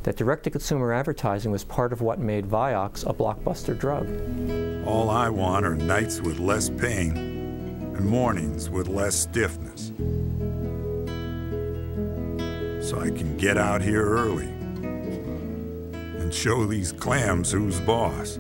that direct-to-consumer advertising was part of what made Viox a blockbuster drug. All I want are nights with less pain and mornings with less stiffness, so I can get out here early and show these clams who's boss.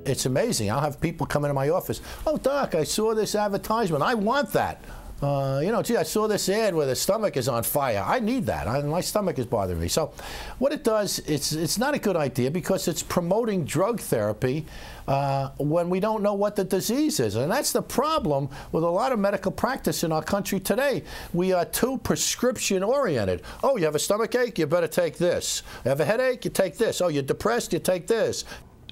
It's amazing. I'll have people come into my office. Oh, Doc, I saw this advertisement. I want that. You know, gee, I saw this ad where the stomach is on fire. I need that. My stomach is bothering me. So what it does, it's not a good idea because it's promoting drug therapy when we don't know what the disease is. And that's the problem with a lot of medical practice in our country today. We are too prescription-oriented. Oh, you have a stomach ache? You better take this. You have a headache? You take this. Oh, you're depressed? You take this.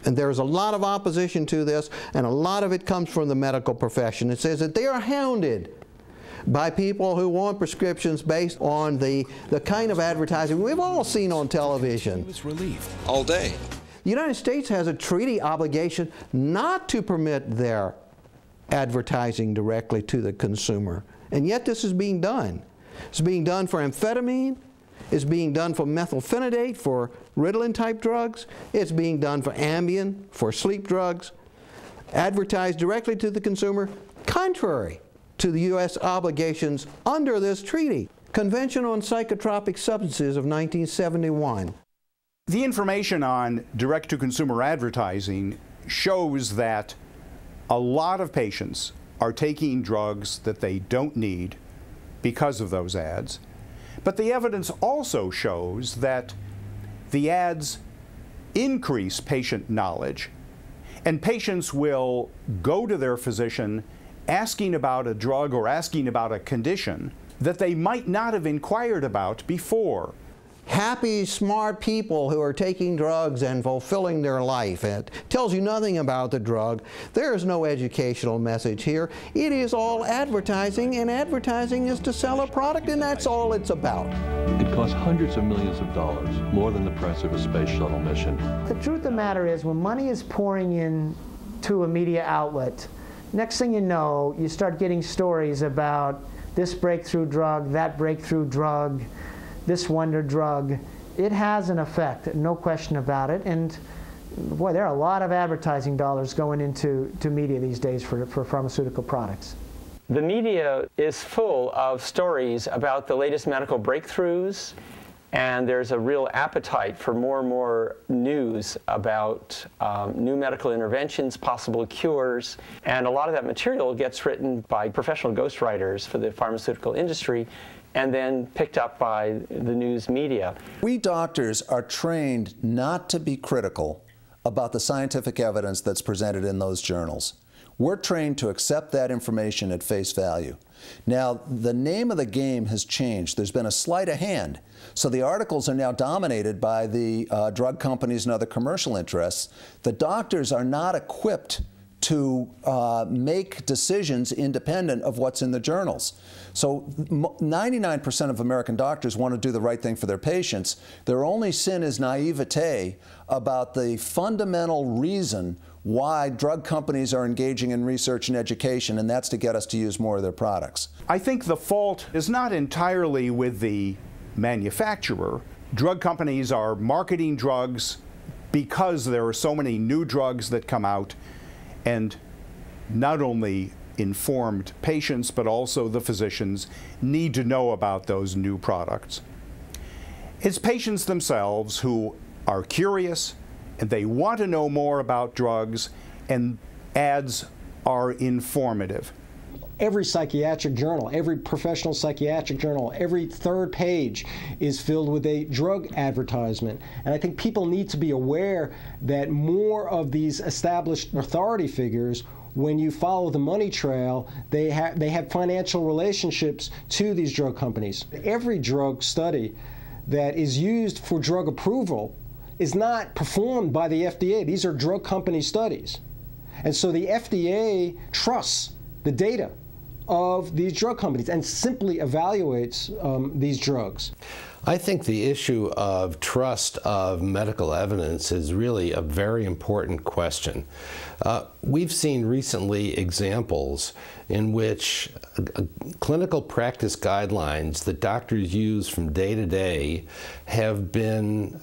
And there's a lot of opposition to this, and a lot of it comes from the medical profession. It says that they are hounded by people who want prescriptions based on the kind of advertising we've all seen on television. All day. The United States has a treaty obligation not to permit their advertising directly to the consumer. And yet this is being done. It's being done for amphetamine. It's being done for methylphenidate, for Ritalin-type drugs. It's being done for Ambien, for sleep drugs. Advertised directly to the consumer, contrary to the U.S. obligations under this treaty. Convention on Psychotropic Substances of 1971. The information on direct-to-consumer advertising shows that a lot of patients are taking drugs that they don't need because of those ads. But the evidence also shows that the ads increase patient knowledge, and patients will go to their physician asking about a drug or asking about a condition that they might not have inquired about before. Happy, smart people who are taking drugs and fulfilling their life. It tells you nothing about the drug. There is no educational message here. It is all advertising, and advertising is to sell a product, and that's all it's about. It costs hundreds of millions of dollars, more than the price of a space shuttle mission. The truth of the matter is, when money is pouring in to a media outlet, next thing you know, you start getting stories about this breakthrough drug, that breakthrough drug, this wonder drug. It has an effect, no question about it. And boy, there are a lot of advertising dollars going into media these days for pharmaceutical products. The media is full of stories about the latest medical breakthroughs, and there's a real appetite for more and more news about new medical interventions, possible cures, and a lot of that material gets written by professional ghostwriters for the pharmaceutical industry and then picked up by the news media. We doctors are trained not to be critical about the scientific evidence that's presented in those journals. We're trained to accept that information at face value. Now, the name of the game has changed. There's been a sleight of hand. So the articles are now dominated by the drug companies and other commercial interests. The doctors are not equipped to make decisions independent of what's in the journals. So 99% of American doctors want to do the right thing for their patients. Their only sin is naivete about the fundamental reason why drug companies are engaging in research and education, and that's to get us to use more of their products. I think the fault is not entirely with the manufacturer. Drug companies are marketing drugs because there are so many new drugs that come out, and not only informed patients but also the physicians need to know about those new products. It's patients themselves who are curious and they want to know more about drugs, and ads are informative. Every psychiatric journal, every professional psychiatric journal, every third page is filled with a drug advertisement. And I think people need to be aware that more of these established authority figures, when you follow the money trail, they have financial relationships to these drug companies. Every drug study that is used for drug approval is not performed by the FDA. These are drug company studies. And so the FDA trusts the data of these drug companies and simply evaluates these drugs. I think the issue of trust of medical evidence is really a very important question. We've seen recently examples in which clinical practice guidelines that doctors use from day to day have been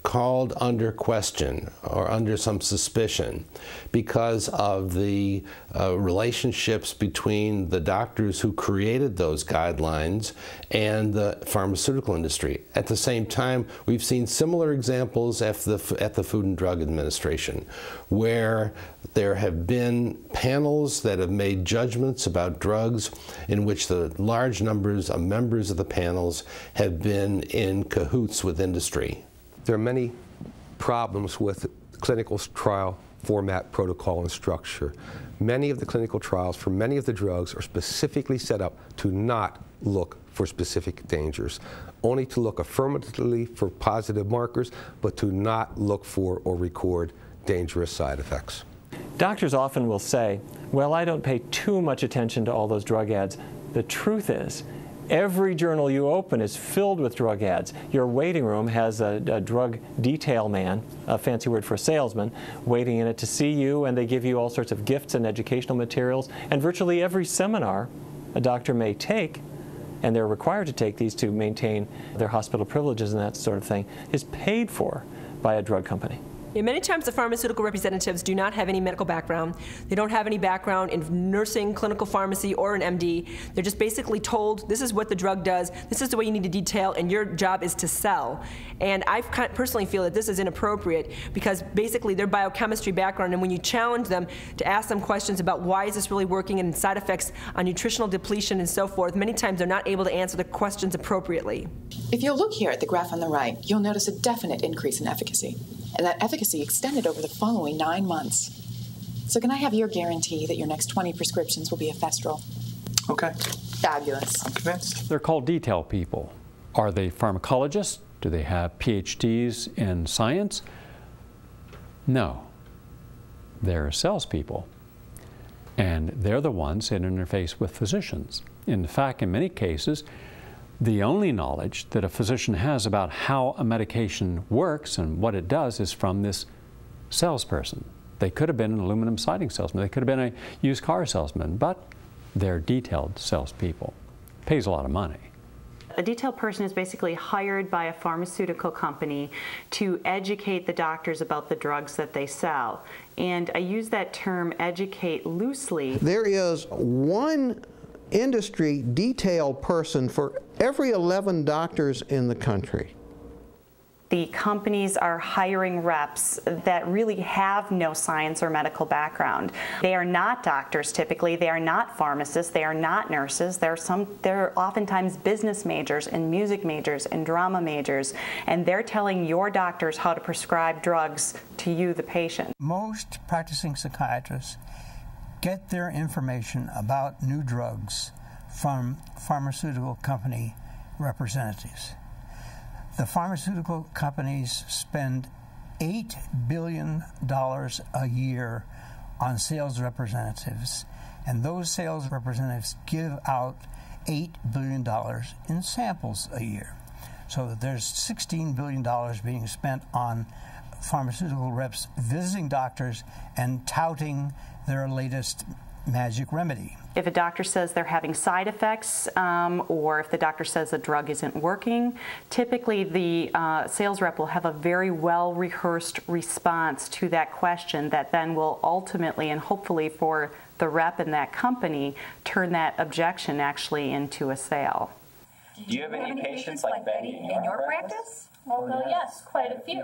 called under question or under some suspicion because of the relationships between the doctors who created those guidelines and the pharmaceutical industry. At the same time, we've seen similar examples at the Food and Drug Administration, where there have been panels that have made judgments about drugs in which the large numbers of members of the panels have been in cahoots with industry. There are many problems with clinical trial format, protocol, and structure. Many of the clinical trials for many of the drugs are specifically set up to not look for specific dangers, only to look affirmatively for positive markers, but to not look for or record dangerous side effects. Doctors often will say, well, I don't pay too much attention to all those drug ads. The truth is, every journal you open is filled with drug ads. Your waiting room has a drug detail man, a fancy word for salesman, waiting in it to see you, and they give you all sorts of gifts and educational materials. And virtually every seminar a doctor may take, and they're required to take these to maintain their hospital privileges and that sort of thing, is paid for by a drug company. Yeah, many times the pharmaceutical representatives do not have any medical background. They don't have any background in nursing, clinical pharmacy, or an MD. They're just basically told, this is what the drug does, this is the way you need to detail, and your job is to sell. And I personally feel that this is inappropriate because basically their biochemistry background, and when you challenge them to ask them questions about why is this really working and side effects on nutritional depletion and so forth, many times they're not able to answer the questions appropriately. If you'll look here at the graph on the right, you'll notice a definite increase in efficacy. And that efficacy extended over the following 9 months. So can I have your guarantee that your next 20 prescriptions will be Efestrol? Okay. Fabulous. I'm convinced. They're called detail people. Are they pharmacologists? Do they have PhDs in science? No. They're salespeople. And they're the ones that interface with physicians. In fact, in many cases, the only knowledge that a physician has about how a medication works and what it does is from this salesperson. They could have been an aluminum siding salesman. They could have been a used car salesman, but they're detailed salespeople. Pays a lot of money. A detail person is basically hired by a pharmaceutical company to educate the doctors about the drugs that they sell. And I use that term educate loosely. There is one industry detail person for every 11 doctors in the country. The companies are hiring reps that really have no science or medical background. They are not doctors typically, they are not pharmacists, they are not nurses, they're oftentimes business majors and music majors and drama majors, and they're telling your doctors how to prescribe drugs to you, the patient. Most practicing psychiatrists get their information about new drugs from pharmaceutical company representatives. The pharmaceutical companies spend $8 billion a year on sales representatives, and those sales representatives give out $8 billion in samples a year. So there's $16 billion being spent on pharmaceutical reps visiting doctors and touting their latest magic remedy. If a doctor says they're having side effects, or if the doctor says the drug isn't working, typically the sales rep will have a very well-rehearsed response to that question that then will ultimately and hopefully for the rep in that company turn that objection actually into a sale. Do you have any patients like Betty in your practice? Well, yes, quite a few.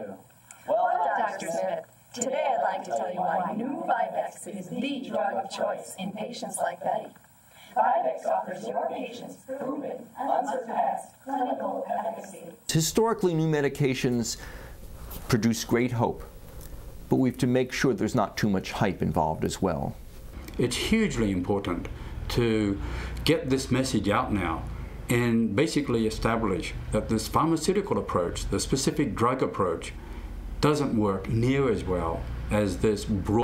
Well, Dr. Smith, today I'd like to tell you why new Viox is the drug of choice in patients like Betty. Viox offers your patients proven, unsurpassed clinical efficacy. Historically, new medications produce great hope, but we have to make sure there's not too much hype involved as well. It's hugely important to get this message out now and basically establish that this pharmaceutical approach, the specific drug approach, doesn't work near as well as this broad